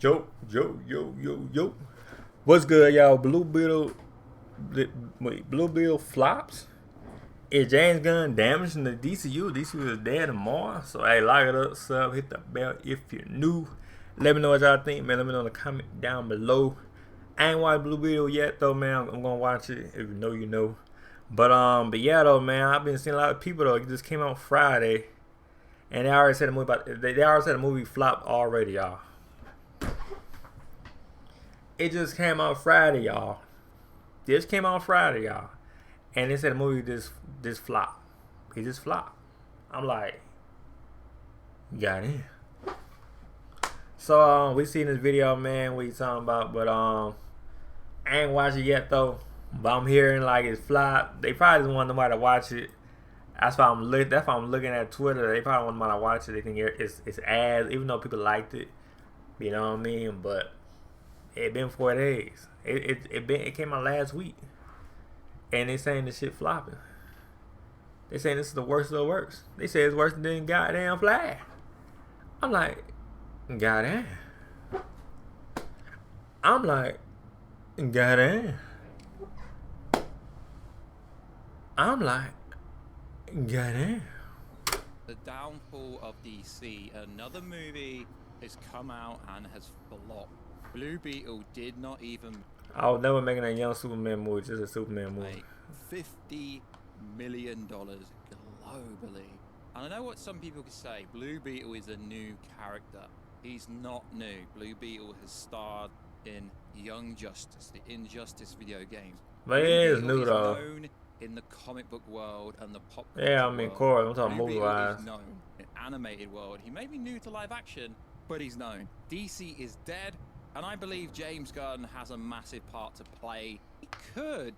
Yo. What's good, y'all? Blue Beetle flops. Is James Gunn damaging the DCU? DCU is dead tomorrow. So hey, like it up, sub, hit the bell if you're new. Let me know what y'all think, man. Let me know in the comment down below. I ain't watched Blue Beetle yet though, man. I'm gonna watch it. If you know, you know. But yeah though, man. I've been seeing a lot of people though. It just came out Friday, and they already said the movie they already said the movie flopped already, y'all. It just came out Friday, y'all. This came out Friday, y'all. And they said the movie just flopped. He just flopped. I'm like, got in. So we seen this video, man. What you talking about? But I ain't watched it yet though. But I'm hearing like it's flopped. They probably just want nobody to watch it. That's why I'm looking at Twitter. They probably want nobody to watch it. They think it's ads, even though people liked it. You know what I mean? But it been 4 days. It came out last week, and they saying this shit flopping. They saying this is the worst of the worst. They say it's worse than goddamn Flash. I'm like, goddamn. I'm like, goddamn. I'm like, goddamn. The downfall of DC. Another movie has come out and has flopped. Blue Beetle did not even. I was never making a young Superman movie, just a Superman movie. $50 million globally. And I know what some people could say. Blue Beetle is a new character. He's not new. Blue Beetle has starred in Young Justice, the Injustice video games. But it is new though. Known in the comic book world and the pop culture world. I mean, Corey, I'm talking movie wise. Known in animated world. He may be new to live action, but he's known. DC is dead. And I believe James Gunn has a massive part to play. He could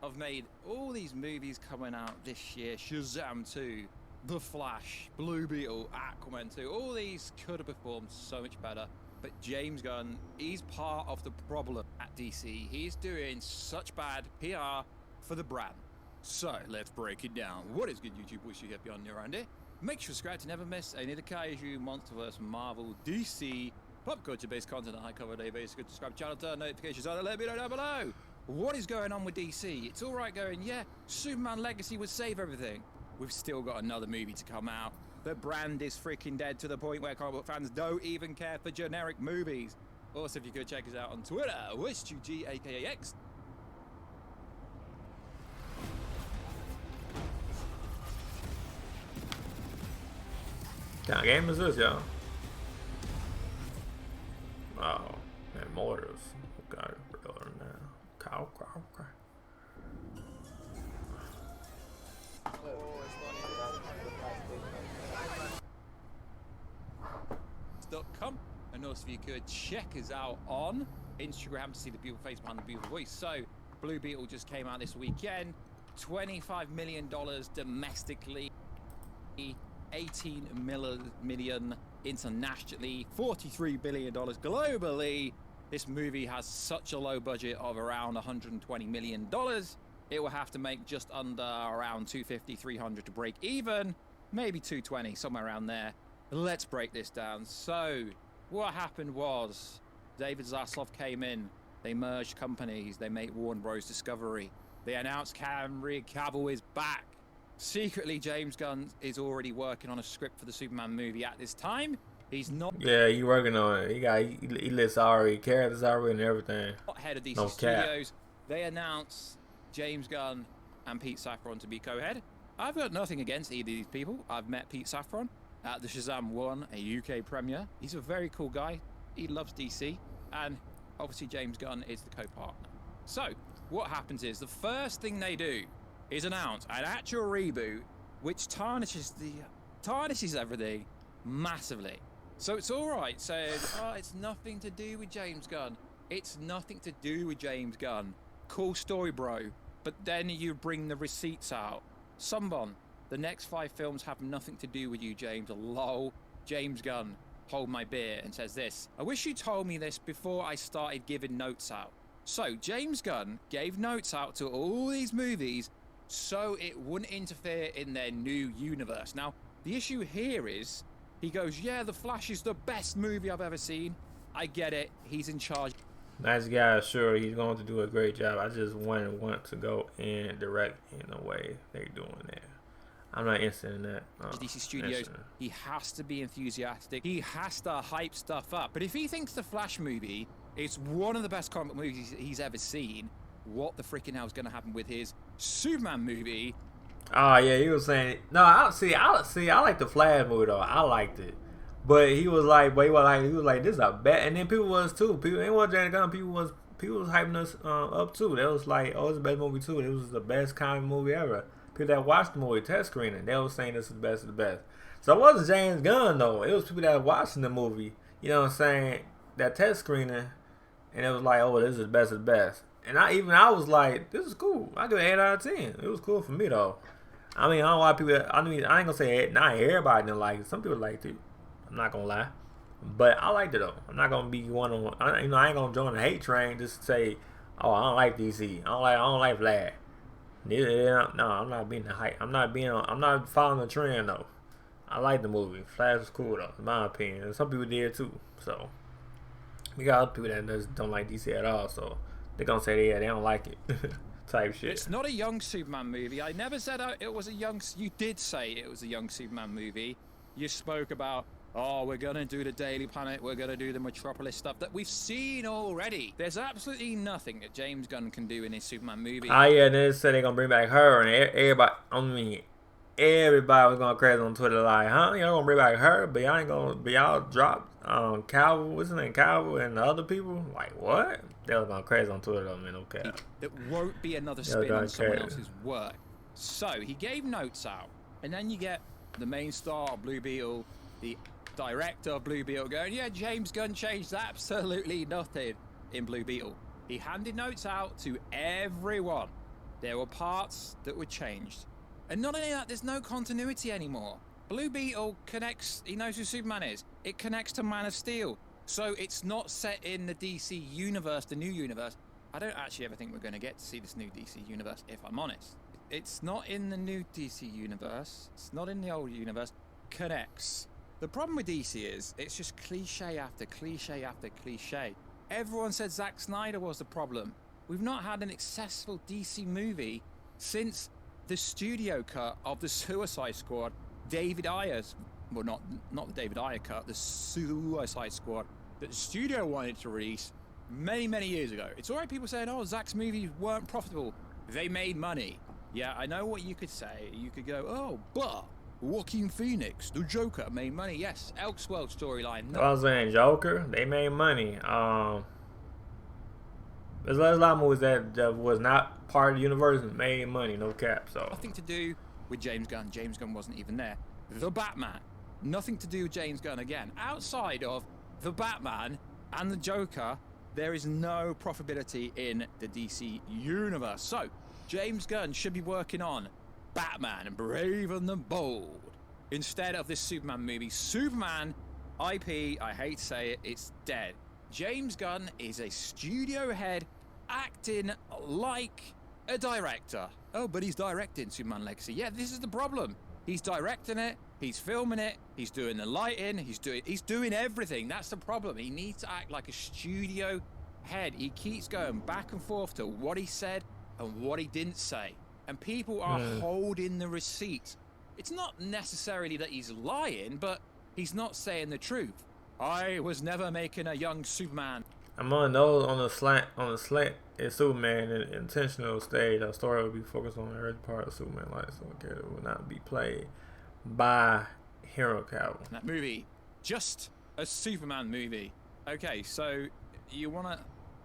have made all these movies coming out this year. Shazam 2, The Flash, Blue Beetle, Aquaman 2. All these could have performed so much better. But James Gunn, he's part of the problem at DC. He's doing such bad PR for the brand. So let's break it down. What is good, YouTube? Wish you happy on your end here. Make sure to subscribe to never miss any of the Kaiju, Monsterverse, Marvel, DC, pop culture based content that I cover day basis. Good to subscribe channel, turn notifications on, and let me know down below. What is going on with DC? It's alright going, yeah, Superman Legacy would save everything. We've still got another movie to come out. The brand is freaking dead to the point where comic book fans don't even care for generic movies. Also, if you could check us out on Twitter, WISHUG aka X. What kind of game is this, y'all? Oh, and mortars. Got it brother now. Cow. .com. And also if you could check us out on Instagram to see the beautiful face behind the beautiful voice. So Blue Beetle just came out this weekend. $25 million domestically, 18 million internationally, $43 billion globally. This movie has such a low budget of around $120 million. It will have to make just under around 250, 300 to break even, maybe 220, somewhere around there. Let's break this down. So what happened was David Zaslav came in, they merged companies, they made Warner Bros. Discovery, they announced Henry Cavill is back. Secretly, James Gunn is already working on a script for the Superman movie at this time. He's not. Yeah, he working on it. He lists already, characters already and everything. Not head of DC Studios. They announced James Gunn and Pete Safran to be co-head. I've got nothing against either of these people. I've met Pete Safran at the Shazam 1, a UK premiere. He's a very cool guy. He loves DC. And obviously James Gunn is the co-partner. So what happens is the first thing they do is announce an actual reboot which tarnishes everything massively. So it's alright saying, oh, it's nothing to do with James Gunn. It's nothing to do with James Gunn. Cool story, bro. But then you bring the receipts out. Someone, the next 5 films have nothing to do with you, James. Lol. James Gunn, hold my beer, and says this. I wish you told me this before I started giving notes out. So James Gunn gave notes out to all these movies so it wouldn't interfere in their new universe. Now, the issue here is, he goes, yeah, The Flash is the best movie I've ever seen. I get it. He's in charge. Nice guy, sure. He's going to do a great job. I just want to go and direct in the way they're doing that. I'm not interested in that. DC Studios, he has to be enthusiastic. He has to hype stuff up. But if he thinks the Flash movie is one of the best comic movies he's ever seen, what the freaking hell is going to happen with his Superman movie? Oh yeah, he was saying no. I like the Flash movie though. I liked it, but he was like, this is a bet, and then people was too. People, it wasn't James Gunn. People was hyping us up too. They was like, oh, it's the best movie too. It was the best comic movie ever. People that watched the movie test screening, they was saying this is the best of the best. So it wasn't James Gunn though. It was people that watching the movie. You know what I'm saying? That test screening, and it was like, oh, this is the best of the best. And I was like, this is cool. I give it 8 out of 10. It was cool for me though. I mean, I don't know why people. I mean, I ain't gonna say not everybody didn't like it. Some people liked it. I'm not gonna lie, but I liked it though. I'm not gonna be one on one. I ain't gonna join the hate train just to say, oh, I don't like DC. I don't like Flash. No, I'm not being the hype. I'm not following the trend though. I like the movie. Flash was cool though, in my opinion. And some people did too. So we got other people that just don't like DC at all. So they're gonna say they don't like it. Type shit. It's not a young Superman movie. I never said it was a young. You did say it was a young Superman movie. You spoke about, oh, we're gonna do the Daily Planet, we're gonna do the Metropolis stuff that we've seen already. There's absolutely nothing that James Gunn can do in his Superman movie. Ah, yeah, they said they're gonna bring back her, and everybody. I mean, everybody was going crazy on Twitter like, huh? Y'all gonna bring back her, but y'all ain't gonna. But y'all dropped Calvin, what's his name, Calvin, and the other people. Like what? They was going crazy on Twitter though, man. Okay. It won't be another spin on someone else's work. So he gave notes out, and then you get the main star of Blue Beetle, the director of Blue Beetle, going, yeah, James Gunn changed absolutely nothing in Blue Beetle. He handed notes out to everyone. There were parts that were changed, and not only that, there's no continuity anymore. Blue Beetle connects. He knows who Superman is. It connects to Man of Steel. So it's not set in the DC universe, the new universe. I don't actually ever think we're going to get to see this new DC universe, if I'm honest. It's not in the new DC universe. It's not in the old universe. Connects. The problem with DC is it's just cliche after cliche after cliche. Everyone said Zack Snyder was the problem. We've not had an successful DC movie since the studio cut of the Suicide Squad. David Ayer's, well, not the David Ayer cut, the Suicide Squad that the studio wanted to release many years ago. It's alright people saying, oh, Zack's movies weren't profitable. They made money. Yeah, I know what you could say. You could go, oh, but Joaquin Phoenix, the Joker, made money. Yes, Elseworld storyline. No. I was saying Joker, they made money. There's a lot of movies that was not part of the universe and made money, no cap. So nothing to do with James Gunn. James Gunn wasn't even there. The Batman, nothing to do with James Gunn again. Outside of the Batman and the Joker, there is no profitability in the DC universe. So James Gunn should be working on Batman and Brave and the Bold instead of this Superman movie. Superman IP, I hate to say it, it's dead. James Gunn is a studio head acting like a director. Oh, but he's directing Superman Legacy. Yeah, this is the problem. He's directing it, he's filming it, he's doing the lighting, he's doing everything. That's the problem. He needs to act like a studio head. He keeps going back and forth to what he said and what he didn't say. And people are holding the receipts. It's not necessarily that he's lying, but he's not saying the truth. I was never making a young Superman. I'm on those on the slant is Superman in intentional stage. Our story will be focused on the early part of Superman life, so it will not be played by Hero Cavill. That movie, just a Superman movie. Okay, so you want to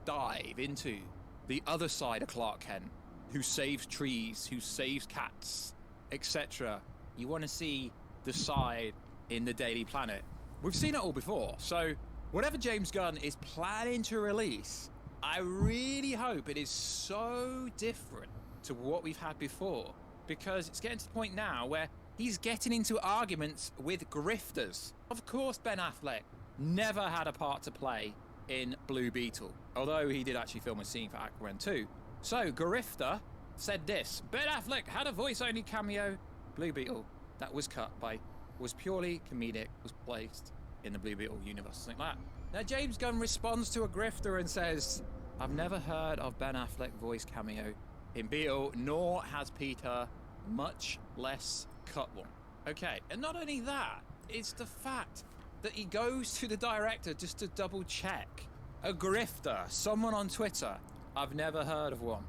dive into the other side of Clark Kent, who saves trees, who saves cats, etc. You want to see the side in the Daily Planet. We've seen it all before, so whatever James Gunn is planning to release, I really hope it is so different to what we've had before, because it's getting to the point now where he's getting into arguments with grifters. Of course, Ben Affleck never had a part to play in Blue Beetle, although he did actually film a scene for Aquaman 2. So, Grifter said this: Ben Affleck had a voice-only cameo. Blue Beetle that was cut by, was purely comedic, was placed in the Blue Beetle universe, something like that. Now, James Gunn responds to a grifter and says, I've never heard of Ben Affleck voice cameo in Beetle, nor has Peter, much less cut one. Okay, and not only that, it's the fact that he goes to the director just to double check. A grifter, someone on Twitter, I've never heard of one.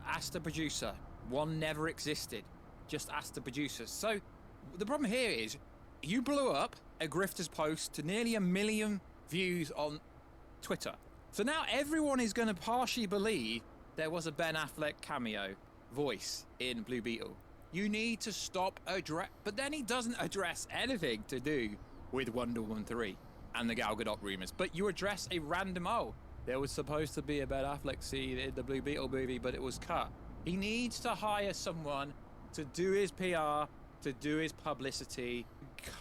Ask the producer, one never existed. Just ask the producer. So the problem here is you blew up a grifter's post to nearly 1 million views on Twitter. So now everyone is going to partially believe there was a Ben Affleck cameo voice in Blue Beetle. You need to stop but then he doesn't address anything to do with Wonder Woman 3 and the Gal Gadot rumors. But you address a random, there was supposed to be a Ben Affleck scene in the Blue Beetle movie, but it was cut. He needs to hire someone to do his PR, to do his publicity.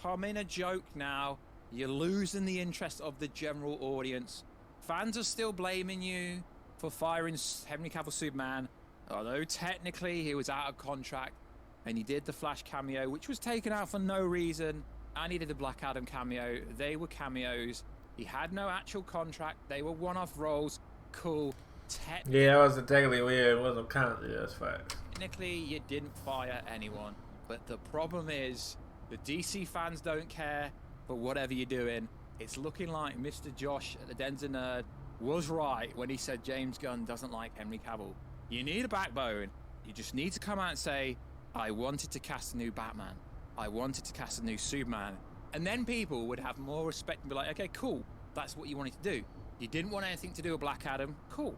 Come in a joke now. You're losing the interest of the general audience. Fans are still blaming you for firing Henry Cavill Superman, although technically he was out of contract and he did the Flash cameo, which was taken out for no reason, and he did the Black Adam cameo. They were cameos. He had no actual contract. They were one-off roles. Cool. Yeah, that was technically weird. It wasn't kind of, yeah, that's fact. Technically, you didn't fire anyone, but the problem is the DC fans don't care for whatever you're doing. It's looking like Mr. Josh at the Denzer Nerd was right when he said James Gunn doesn't like Henry Cavill. You need a backbone. You just need to come out and say, I wanted to cast a new Batman. I wanted to cast a new Superman. And then people would have more respect and be like, okay, cool. That's what you wanted to do. You didn't want anything to do with Black Adam. Cool.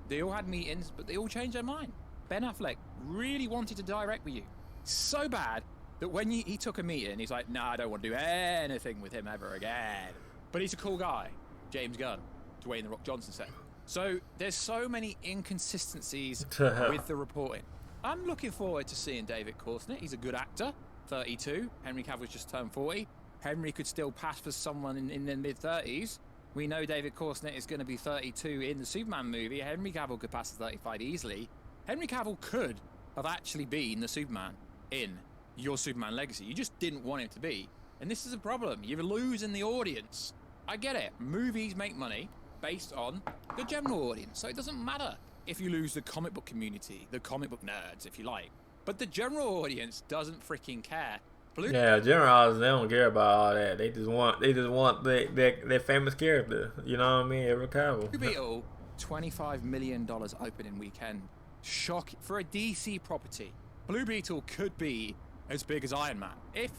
They all had meetings, but they all changed their mind. Ben Affleck really wanted to direct with you. So bad that when he took a meeting, he's like, nah, I don't want to do anything with him ever again. But he's a cool guy. James Gunn, Dwayne "The Rock" Johnson said. So there's so many inconsistencies with the reporting. I'm looking forward to seeing David Korsnett. He's a good actor, 32. Henry Cavill's just turned 40. Henry could still pass for someone in their mid-30s. We know David Korsnett is going to be 32 in the Superman movie. Henry Cavill could pass the 35 easily. Henry Cavill could have actually been the Superman in your Superman legacy. You just didn't want him to be. And this is a problem. You're losing the audience. I get it. Movies make money based on the general audience. So it doesn't matter if you lose the comic book community, the comic book nerds, if you like. But the general audience doesn't freaking care. Yeah, general audience, they don't care about all that. They just want their famous character. You know what I mean? Henry Cavill. Blue Beetle, $25 million opening weekend. Shock for a DC property. Blue Beetle could be as big as Iron Man if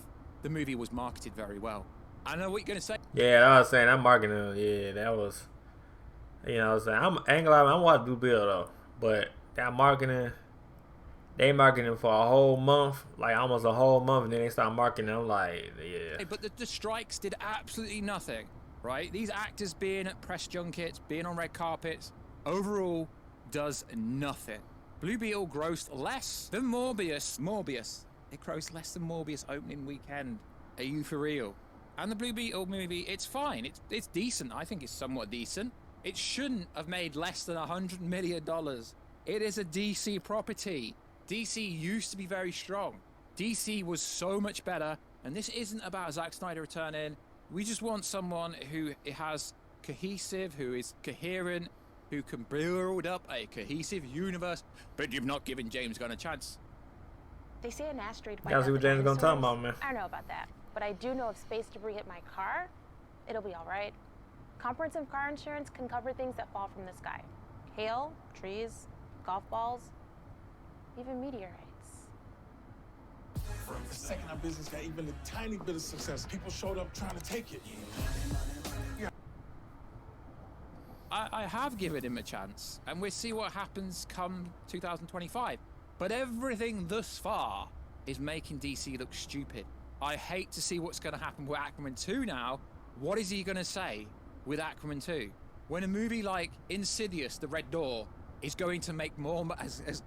the movie was marketed very well. I know what you're gonna say. Yeah, I was saying that marketing. Yeah, that was. You know, what I'm saying I'm watching Blue Beetle though, but that marketing. They marketing for a whole month, like almost a whole month, and then they start marketing. I'm like, yeah. But the strikes did absolutely nothing, right? These actors being at press junkets, being on red carpets, overall does nothing. Blue Beetle grossed less than Morbius. It grossed less than Morbius opening weekend. Are you for real? And the Blue Beetle movie, it's fine. It's decent. I think it's somewhat decent. It shouldn't have made less than $100 million. It is a DC property. DC used to be very strong. DC was so much better, and this isn't about Zack Snyder returning. We just want someone who has cohesive, who is coherent, who can build up a cohesive universe, but you've not given James Gunn a chance. They say an asteroid. Yeah, see what James Gunn talking about, man. I don't know about that, but I do know if space debris hit my car, it'll be all right. Comprehensive car insurance can cover things that fall from the sky. Hail, trees, golf balls, even meteorites. From the second our business got even a tiny bit of success, people showed up trying to take it. Yeah. I have given him a chance, and we'll see what happens come 2025. But everything thus far is making DC look stupid. I hate to see what's going to happen with Aquaman 2 now. What is he going to say with Aquaman 2? When a movie like Insidious, The Red Door, is going to make more,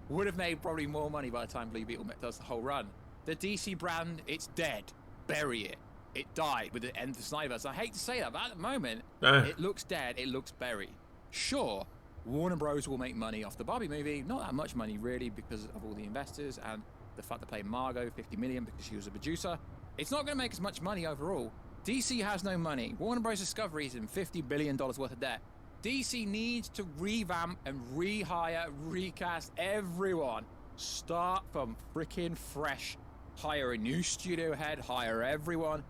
would have made probably more money by the time Blue Beetle does the whole run. The DC brand, it's dead. Bury it. It died with the end of the Snyderverse. I hate to say that, but at the moment, it looks dead. It looks buried. Sure, Warner Bros. Will make money off the Barbie movie. Not that much money, really, because of all the investors and the fact they played Margot $50 million because she was a producer. It's not going to make as much money overall. DC has no money. Warner Bros. Discovery is in $50 billion worth of debt. DC needs to revamp and rehire, recast everyone. Start from freaking fresh. Hire a new studio head, hire everyone,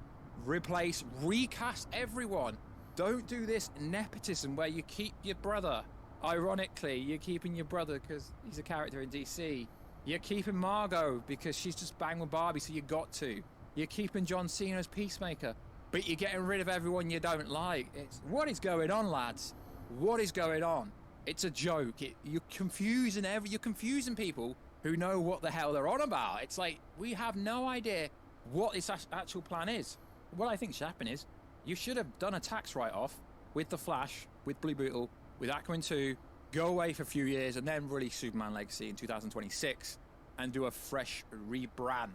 replace, recast everyone. Don't do this nepotism where you keep your brother. Ironically, you're keeping your brother because he's a character in DC. You're keeping Margot because she's just banged with Barbie, so you got to. You're keeping John Cena as Peacemaker, but you're getting rid of everyone you don't like. What is going on, lads? What is going on? It's a joke. You're confusing people who know what the hell they're on about. It's like, we have no idea what this actual plan is. What I think should happen is, you should have done a tax write-off with The Flash, with Blue Beetle, with Aquaman 2, go away for a few years, and then release Superman Legacy in 2026, and do a fresh rebrand.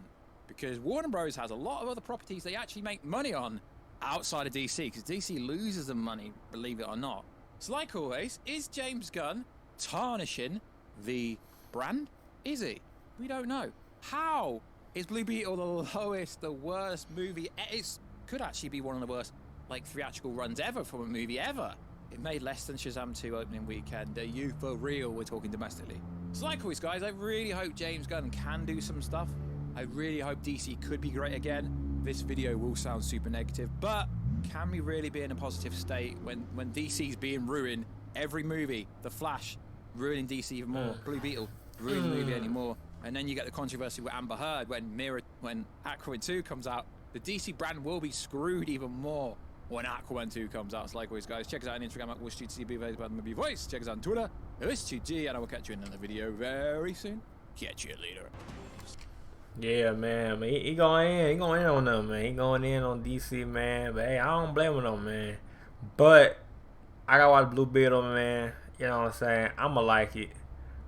Because Warner Bros. Has a lot of other properties they actually make money on outside of DC, because DC loses them money, believe it or not. So like always, is James Gunn tarnishing the brand? Is he? We don't know. How is Blue Beetle the lowest, the worst movie? It could actually be one of the worst, like, theatrical runs ever from a movie ever. It made less than Shazam 2 opening weekend. Are you for real? We're talking domestically. So like always, guys, I really hope James Gunn can do some stuff. I really hope DC could be great again. This video will sound super negative, but can we really be in a positive state when DC's being ruined? Every movie, The Flash, ruining DC even more. Blue Beetle, ruining the movie anymore. And then you get the controversy with Amber Heard when Aquaman 2 comes out. The DC brand will be screwed even more when Aquaman 2 comes out. So like always, guys, check us out on Instagram at WishTTB Voice. Check us out on Twitter, ListTG, and I will catch you in another video very soon. Catch you later. Yeah, man. He going in on them, man. He going in on DC, man. But hey, I don't blame him, though, man. But I gotta watch Blue Beetle, man. You know what I'm saying? I'ma like it.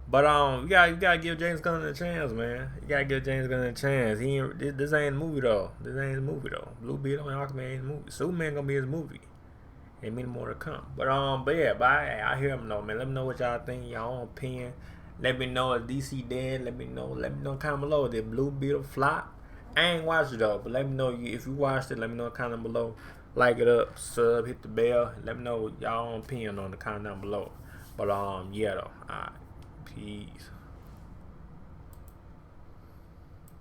But you gotta give James Gunn a chance, man. You gotta give James Gunn a chance. This ain't a movie though. Blue Beetle and Aquaman ain't a movie. Superman gonna be his movie. Ain't many more to come. But yeah, I hear him though, man. Let me know what y'all think, y'all own opinion. Let me know if DC dead. Let me know comment below. Did Blue Beetle flop? I ain't watched it though, but let me know if you watched it. Let me know comment below. Like it up, sub, hit the bell. Let me know y'all own opinion on the comment down below. But yeah though. Alright. Peace.